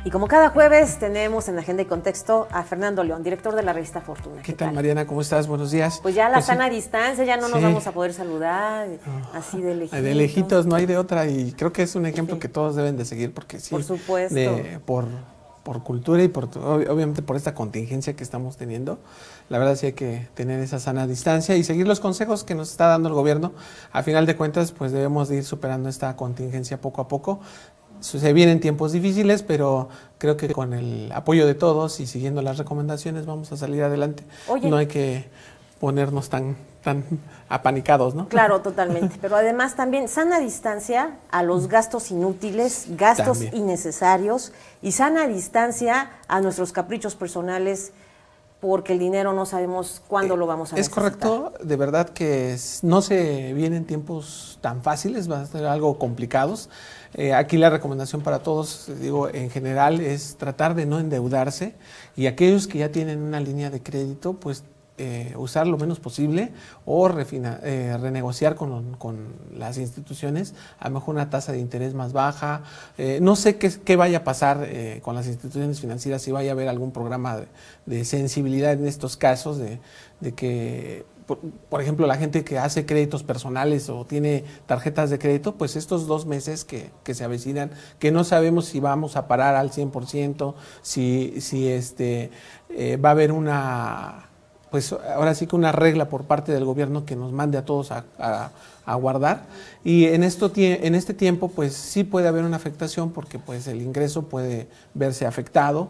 Y como cada jueves tenemos en Agenda y Contexto a Fernando León, director de la revista Fortuna. ¿Qué tal, Mariana? ¿Cómo estás? Buenos días. Pues ya la sana distancia, ya no nos vamos a poder saludar, así de lejitos. De lejitos, no hay de otra, y creo que es un ejemplo que todos deben de seguir, porque sí. Por supuesto. Por cultura y obviamente por esta contingencia que estamos teniendo, la verdad sí hay que tener esa sana distancia y seguir los consejos que nos está dando el gobierno. A final de cuentas, pues debemos de ir superando esta contingencia poco a poco. Se vienen tiempos difíciles, pero creo que con el apoyo de todos y siguiendo las recomendaciones vamos a salir adelante. Oye, no hay que ponernos tan apanicados, ¿no? Claro, totalmente. Pero además también sana distancia a los gastos inútiles, gastos innecesarios, y sana distancia a nuestros caprichos personales, porque el dinero no sabemos cuándo lo vamos a necesitar. Es correcto, de verdad que no se vienen tiempos tan fáciles, va a ser algo complicados. Aquí la recomendación para todos, digo, en general, es tratar de no endeudarse, y aquellos que ya tienen una línea de crédito, pues usar lo menos posible o renegociar con las instituciones, a lo mejor una tasa de interés más baja. No sé qué vaya a pasar con las instituciones financieras, si vaya a haber algún programa de sensibilidad en estos casos, de que, por ejemplo, la gente que hace créditos personales o tiene tarjetas de crédito, pues estos 2 meses que se avecinan, que no sabemos si vamos a parar al 100%, si va a haber pues ahora sí que una regla por parte del gobierno que nos mande a todos a guardar, y en este tiempo pues sí puede haber una afectación, porque pues el ingreso puede verse afectado,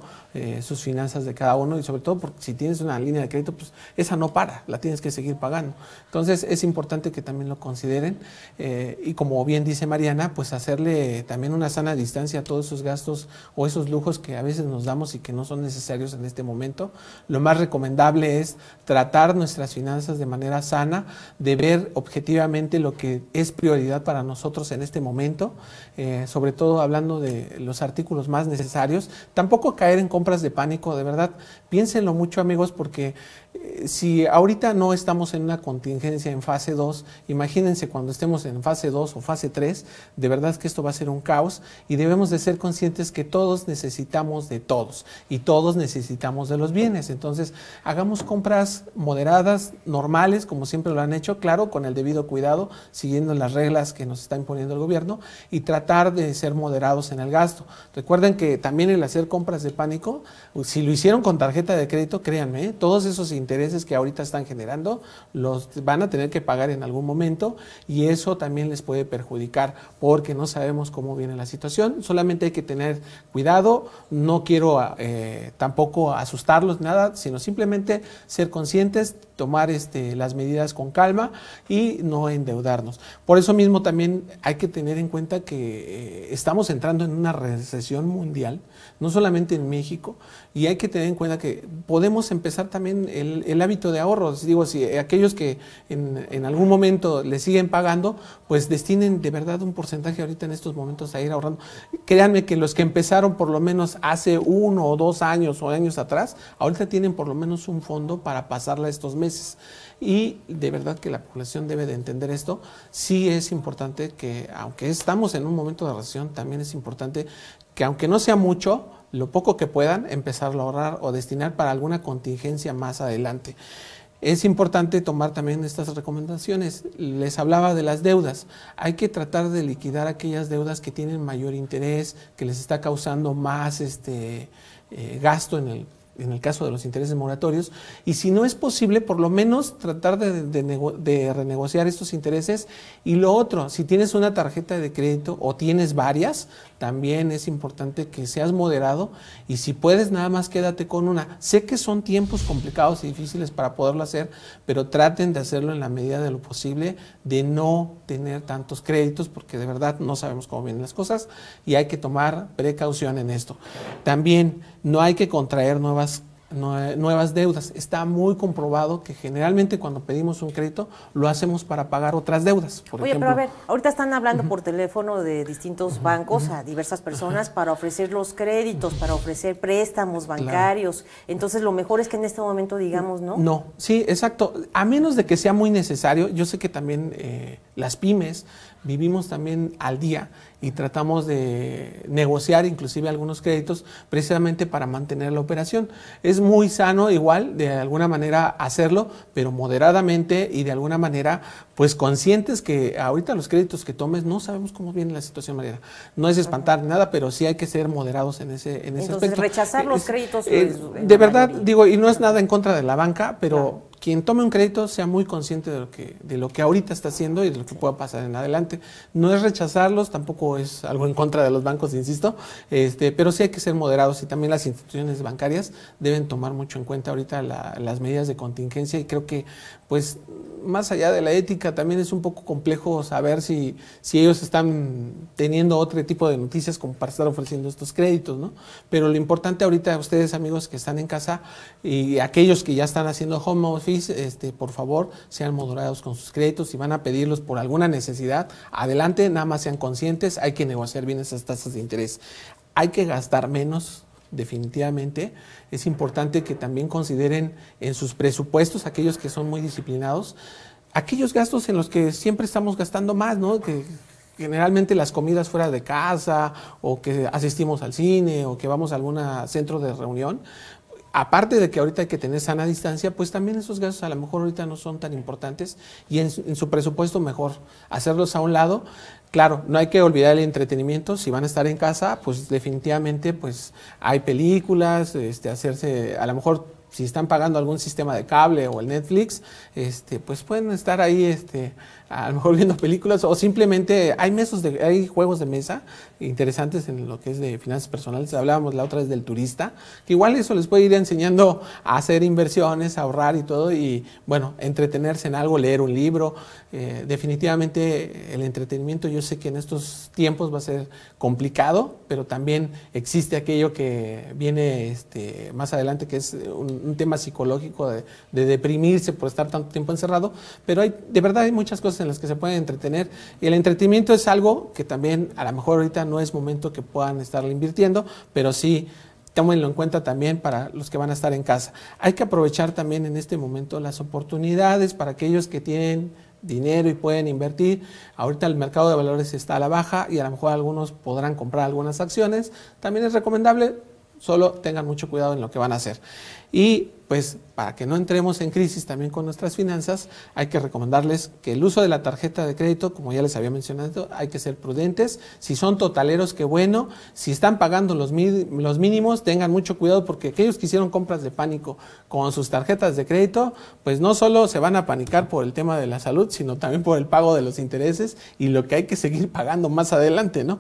sus finanzas de cada uno, y sobre todo porque si tienes una línea de crédito, pues esa no para, la tienes que seguir pagando. Entonces es importante que también lo consideren, y como bien dice Mariana, pues hacerle también una sana distancia a todos esos gastos o esos lujos que a veces nos damos y que no son necesarios en este momento. Lo más recomendable es tratar nuestras finanzas de manera sana, de ver objetivamente lo que es prioridad para nosotros en este momento, sobre todo hablando de los artículos más necesarios. Tampoco caer en compras de pánico, de verdad, piénsenlo mucho, amigos, porque si ahorita no estamos en una contingencia en fase 2, imagínense cuando estemos en fase 2 o fase 3, de verdad que esto va a ser un caos, y debemos de ser conscientes que todos necesitamos de todos y todos necesitamos de los bienes. Entonces hagamos compras moderadas, normales, como siempre lo han hecho, claro, con el debido cuidado, siguiendo las reglas que nos está imponiendo el gobierno, y tratar de ser moderados en el gasto. Recuerden que también el hacer compras de pánico, si lo hicieron con tarjeta de crédito, créanme, todos esos intereses que ahorita están generando los van a tener que pagar en algún momento, y eso también les puede perjudicar, porque no sabemos cómo viene la situación. Solamente hay que tener cuidado, no quiero tampoco asustarlos, nada, sino simplemente ser conscientes, tomar las medidas con calma y no endeudarnos. Por eso mismo también hay que tener en cuenta que estamos entrando en una recesión mundial, no solamente en México, y hay que tener en cuenta que podemos empezar también el hábito de ahorros. Digo, si aquellos que en algún momento le siguen pagando, pues destinen de verdad un porcentaje ahorita en estos momentos a ir ahorrando. Créanme que los que empezaron por lo menos hace 1 o 2 años o años atrás, ahorita tienen por lo menos un fondo para pasarla estos meses. Y de verdad que la población debe de entender esto. Sí es importante que, aunque estamos en un momento de recesión, también es importante que, aunque no sea mucho, lo poco que puedan, empezarlo a ahorrar o destinar para alguna contingencia más adelante. Es importante tomar también estas recomendaciones. Les hablaba de las deudas. Hay que tratar de liquidar aquellas deudas que tienen mayor interés, que les está causando más gasto en el caso de los intereses moratorios, y si no es posible, por lo menos tratar de renegociar estos intereses. Y lo otro, si tienes una tarjeta de crédito o tienes varias, también es importante que seas moderado, y si puedes, nada más quédate con una. Sé que son tiempos complicados y difíciles para poderlo hacer, pero traten de hacerlo en la medida de lo posible, de no tener tantos créditos, porque de verdad no sabemos cómo vienen las cosas y hay que tomar precaución en esto. También no hay que contraer nuevas nuevas deudas. Está muy comprobado que generalmente cuando pedimos un crédito lo hacemos para pagar otras deudas. Por ejemplo, pero a ver, ahorita están hablando por teléfono de distintos bancos a diversas personas para ofrecer los créditos, para ofrecer préstamos bancarios. Claro. Entonces, lo mejor es que en este momento digamos, ¿no? No, sí, exacto. A menos de que sea muy necesario, yo sé que también las pymes vivimos también al día y tratamos de negociar inclusive algunos créditos precisamente para mantener la operación. Es muy sano igual de alguna manera hacerlo, pero moderadamente y de alguna manera pues conscientes que ahorita los créditos que tomes no sabemos cómo viene la situación, Mariana. No es espantar nada, pero sí hay que ser moderados en ese aspecto. Entonces rechazar los créditos de verdad digo, y no es nada en contra de la banca, pero claro, quien tome un crédito sea muy consciente de lo que ahorita está haciendo y de lo que pueda pasar en adelante. No es rechazarlos, tampoco es algo en contra de los bancos, insisto, pero sí hay que ser moderados y también las instituciones bancarias deben tomar mucho en cuenta ahorita las medidas de contingencia y creo que pues más allá de la ética también es un poco complejo saber si ellos están teniendo otro tipo de noticias como para estar ofreciendo estos créditos, ¿no? Pero lo importante ahorita, ustedes amigos que están en casa y aquellos que ya están haciendo home office, por favor, sean moderados con sus créditos. Si van a pedirlos por alguna necesidad, adelante, nada más sean conscientes, hay que negociar bien esas tasas de interés. Hay que gastar menos, definitivamente. Es importante que también consideren en sus presupuestos, aquellos que son muy disciplinados, aquellos gastos en los que siempre estamos gastando más, ¿no? Que generalmente las comidas fuera de casa, o que asistimos al cine, o que vamos a algún centro de reunión. Aparte de que ahorita hay que tener sana distancia, pues también esos gastos a lo mejor ahorita no son tan importantes y en su presupuesto mejor hacerlos a un lado. Claro, no hay que olvidar el entretenimiento. Si van a estar en casa, pues definitivamente pues hay películas, hacerse, a lo mejor si están pagando algún sistema de cable o el Netflix, pues pueden estar ahí a lo mejor viendo películas o simplemente hay juegos de mesa interesantes en lo que es de finanzas personales. Hablábamos la otra vez del turista, que igual eso les puede ir enseñando a hacer inversiones, a ahorrar y todo, y bueno, entretenerse en algo, leer un libro. Definitivamente el entretenimiento, yo sé que en estos tiempos va a ser complicado, pero también existe aquello que viene más adelante, que es un tema psicológico de deprimirse por estar tanto tiempo encerrado, pero de verdad hay muchas cosas en las que se pueden entretener y el entretenimiento es algo que también a lo mejor ahorita no es momento que puedan estarle invirtiendo, pero sí tómenlo en cuenta también para los que van a estar en casa. Hay que aprovechar también en este momento las oportunidades para aquellos que tienen dinero y pueden invertir. Ahorita el mercado de valores está a la baja y a lo mejor algunos podrán comprar algunas acciones. También es recomendable, solo tengan mucho cuidado en lo que van a hacer. Y pues para que no entremos en crisis también con nuestras finanzas, hay que recomendarles que el uso de la tarjeta de crédito, como ya les había mencionado, hay que ser prudentes. Si son totaleros, qué bueno. Si están pagando los mínimos, tengan mucho cuidado porque aquellos que hicieron compras de pánico con sus tarjetas de crédito, pues no solo se van a panicar por el tema de la salud, sino también por el pago de los intereses y lo que hay que seguir pagando más adelante, ¿no?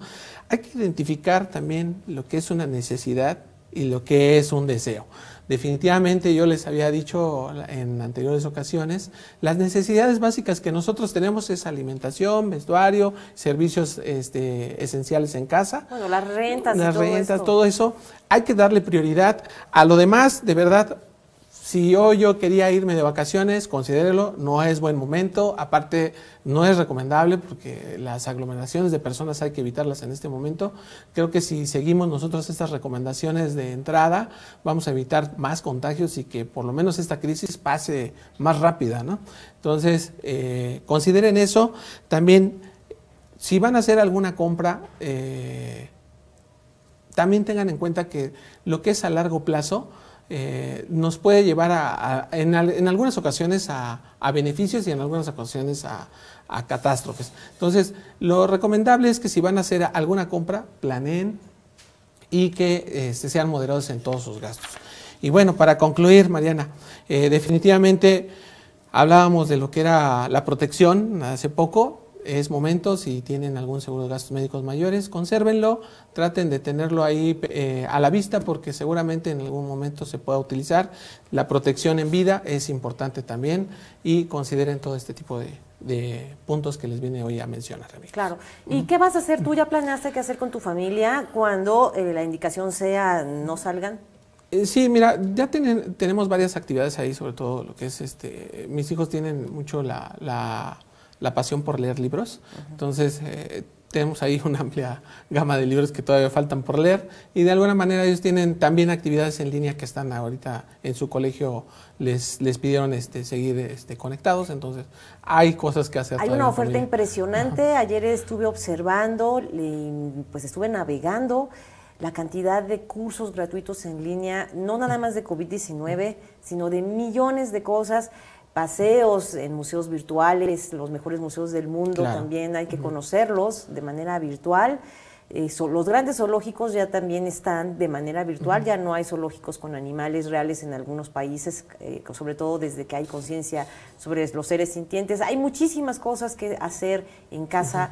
Hay que identificar también lo que es una necesidad y lo que es un deseo. Definitivamente yo les había dicho en anteriores ocasiones, las necesidades básicas que nosotros tenemos es alimentación, vestuario, servicios esenciales en casa. Bueno, las rentas, todo eso. Hay que darle prioridad. A lo demás, de verdad, si yo quería irme de vacaciones, considérelo, no es buen momento, aparte no es recomendable porque las aglomeraciones de personas hay que evitarlas en este momento. Creo que si seguimos nosotros estas recomendaciones de entrada, vamos a evitar más contagios y que por lo menos esta crisis pase más rápida, ¿no? Entonces, consideren eso. También, si van a hacer alguna compra, también tengan en cuenta que lo que es a largo plazo, nos puede llevar en algunas ocasiones a beneficios y en algunas ocasiones a catástrofes. Entonces, lo recomendable es que si van a hacer alguna compra, planeen y que sean moderados en todos sus gastos. Y bueno, para concluir, Mariana, definitivamente hablábamos de lo que era la protección hace poco. Es momento, si tienen algún seguro de gastos médicos mayores, consérvenlo, traten de tenerlo ahí a la vista porque seguramente en algún momento se pueda utilizar. La protección en vida es importante también y consideren todo este tipo de puntos que les vine hoy a mencionar. Claro. ¿Y qué vas a hacer? ¿Tú ya planeaste qué hacer con tu familia cuando la indicación sea no salgan? Sí, mira, ya tenemos varias actividades ahí, sobre todo lo que es mis hijos tienen mucho la pasión por leer libros, entonces tenemos ahí una amplia gama de libros que todavía faltan por leer y de alguna manera ellos tienen también actividades en línea que están ahorita en su colegio, les pidieron seguir conectados, entonces hay cosas que hacer. Hay una oferta impresionante. Ajá. Ayer estuve observando, pues estuve navegando la cantidad de cursos gratuitos en línea, no nada más de COVID-19, sino de millones de cosas. Paseos en museos virtuales, los mejores museos del mundo, claro, también hay que conocerlos de manera virtual. Los grandes zoológicos ya también están de manera virtual, ya no hay zoológicos con animales reales en algunos países, sobre todo desde que hay conciencia sobre los seres sintientes. Hay muchísimas cosas que hacer en casa.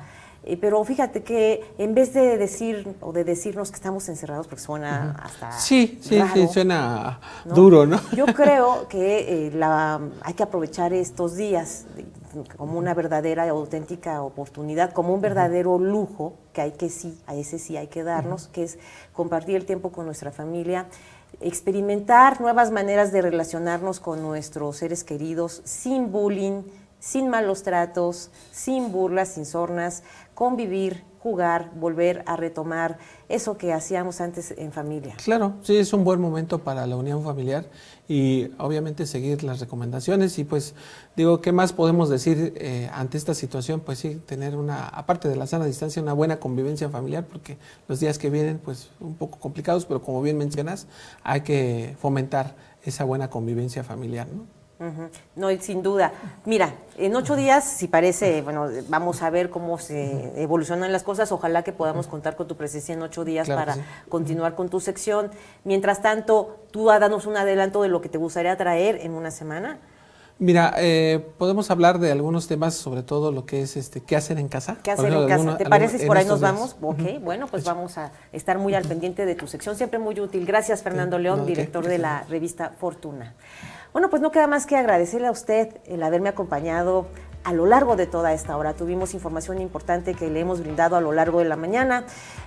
Pero fíjate que en vez de decir o de decirnos que estamos encerrados, porque suena hasta raro, sí, suena duro, ¿no? Yo creo que hay que aprovechar estos días como una verdadera y auténtica oportunidad, como un verdadero lujo que a ese sí hay que darnos, que es compartir el tiempo con nuestra familia, experimentar nuevas maneras de relacionarnos con nuestros seres queridos sin bullying, sin malos tratos, sin burlas, sin sornas, convivir, jugar, volver a retomar eso que hacíamos antes en familia. Claro, sí, es un buen momento para la unión familiar y obviamente seguir las recomendaciones y pues digo, ¿qué más podemos decir ante esta situación? Pues sí, tener aparte de la sana distancia, una buena convivencia familiar, porque los días que vienen pues un poco complicados, pero como bien mencionas, hay que fomentar esa buena convivencia familiar, ¿no? No, sin duda. Mira, en 8 días, si parece, bueno, vamos a ver cómo se evolucionan las cosas. Ojalá que podamos contar con tu presencia en 8 días para continuar con tu sección. Mientras tanto, tú danos un adelanto de lo que te gustaría traer en una semana. Mira, podemos hablar de algunos temas, sobre todo lo que es qué hacer en casa. ¿Qué hacer en casa? ¿Te parece si por ahí nos vamos? Ok, bueno, pues vamos a estar muy al pendiente de tu sección, siempre muy útil. Gracias, Fernando León, director de la revista Fortuna. Bueno, pues no queda más que agradecerle a usted el haberme acompañado a lo largo de toda esta hora. Tuvimos información importante que le hemos brindado a lo largo de la mañana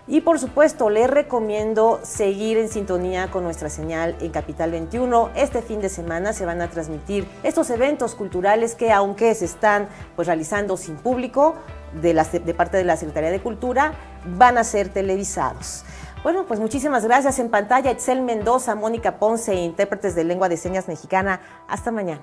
y por supuesto le recomiendo seguir en sintonía con nuestra señal en Capital 21. Este fin de semana se van a transmitir estos eventos culturales que, aunque se están pues realizando sin público de parte de la Secretaría de Cultura, van a ser televisados. Bueno, pues muchísimas gracias. En pantalla, Itzel Mendoza, Mónica Ponce, intérpretes de lengua de señas mexicana. Hasta mañana.